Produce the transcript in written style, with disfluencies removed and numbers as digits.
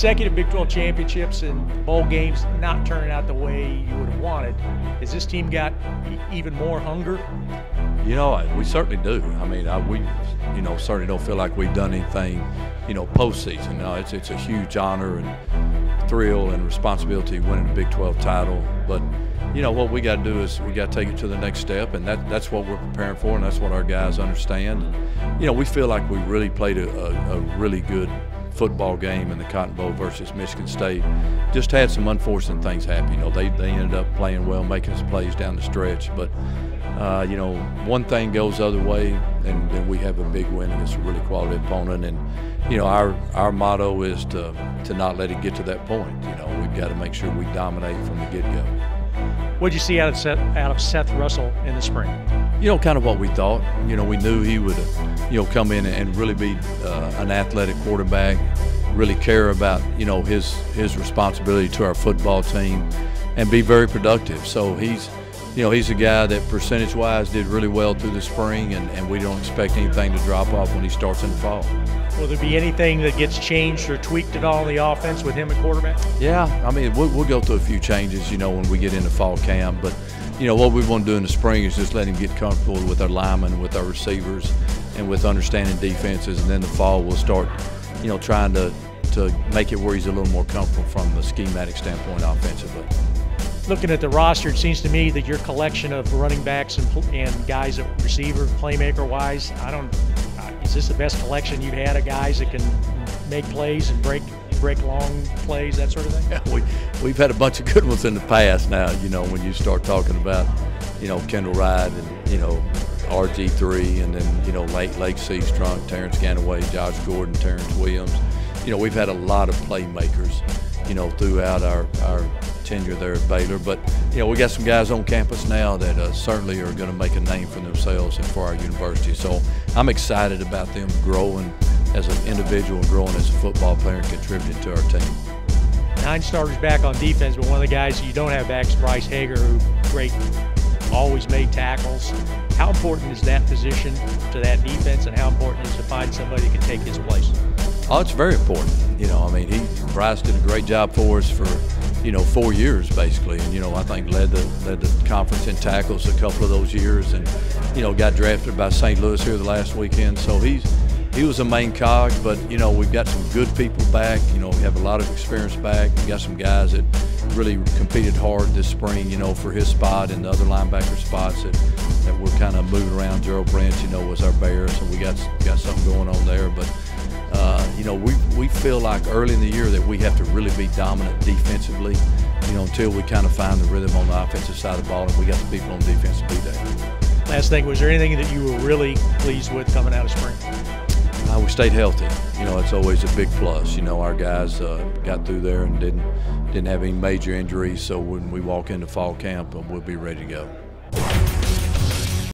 consecutive Big 12 championships and bowl games not turning out the way you would have wanted, has this team got even more hunger? You know, we certainly do. I mean, we certainly don't feel like we've done anything, postseason. It's a huge honor and thrill and responsibility winning the Big 12 title. But, what we got to do is we got to take it to the next step, and that's what we're preparing for, and that's what our guys understand. And, we feel like we really played a really good football game in the Cotton Bowl versus Michigan State. Just had some unfortunate things happen. They ended up playing well, making some plays down the stretch, but one thing goes the other way, and then we have a big win against a really quality opponent. And our motto is to not let it get to that point. We've got to make sure we dominate from the get-go. What did you see out of Seth Russell in the spring? Kind of what we thought. We knew he would, come in and really be an athletic quarterback, really care about, his responsibility to our football team, and be very productive. So he's a guy that percentage-wise did really well through the spring, and we don't expect anything to drop off when he starts in the fall. Will there be anything that gets changed or tweaked at all in the offense with him at quarterback? Yeah, I mean, we'll go through a few changes, when we get into fall camp. But, what we want to do in the spring is just let him get comfortable with our linemen, with our receivers, and with understanding defenses. And then the fall we'll start, trying to make it where he's a little more comfortable from the schematic standpoint offensively. Looking at the roster, it seems to me that your collection of running backs and guys at receiver, playmaker-wise, is this the best collection you've had of guys that can make plays and break long plays, that sort of thing? Yeah, we've had a bunch of good ones in the past now, when you start talking about, Kendall Wright and, RG3, and then, Lake Seastrunk, Terrence Ganaway, Josh Gordon, Terrence Williams. We've had a lot of playmakers, throughout our tenure there at Baylor. But, we got some guys on campus now that certainly are going to make a name for themselves and for our university. So I'm excited about them growing as an individual and growing as a football player and contributing to our team. 9 starters back on defense, but one of the guys you don't have back is Bryce Hager, who always made tackles. How important is that position to that defense, and how important is to find somebody that can take his place? Oh, it's very important. Bryce did a great job for us for 4 years basically, and I think led the conference in tackles a couple of those years, and got drafted by St. Louis here the last weekend. So he was a main cog, but we've got some good people back. We have a lot of experience back. We got some guys that really competed hard this spring, for his spot and the other linebacker spots that we're kind of moving around. Gerald Branch, was our bear, so we got something going on there. But we feel like early in the year that we have to really be dominant defensively, until we kind of find the rhythm on the offensive side of the ball, and we got the people on defense to be there. Last thing, was there anything that you were really pleased with coming out of spring? We stayed healthy. It's always a big plus. Our guys got through there and didn't have any major injuries, so when we walk into fall camp, we'll be ready to go.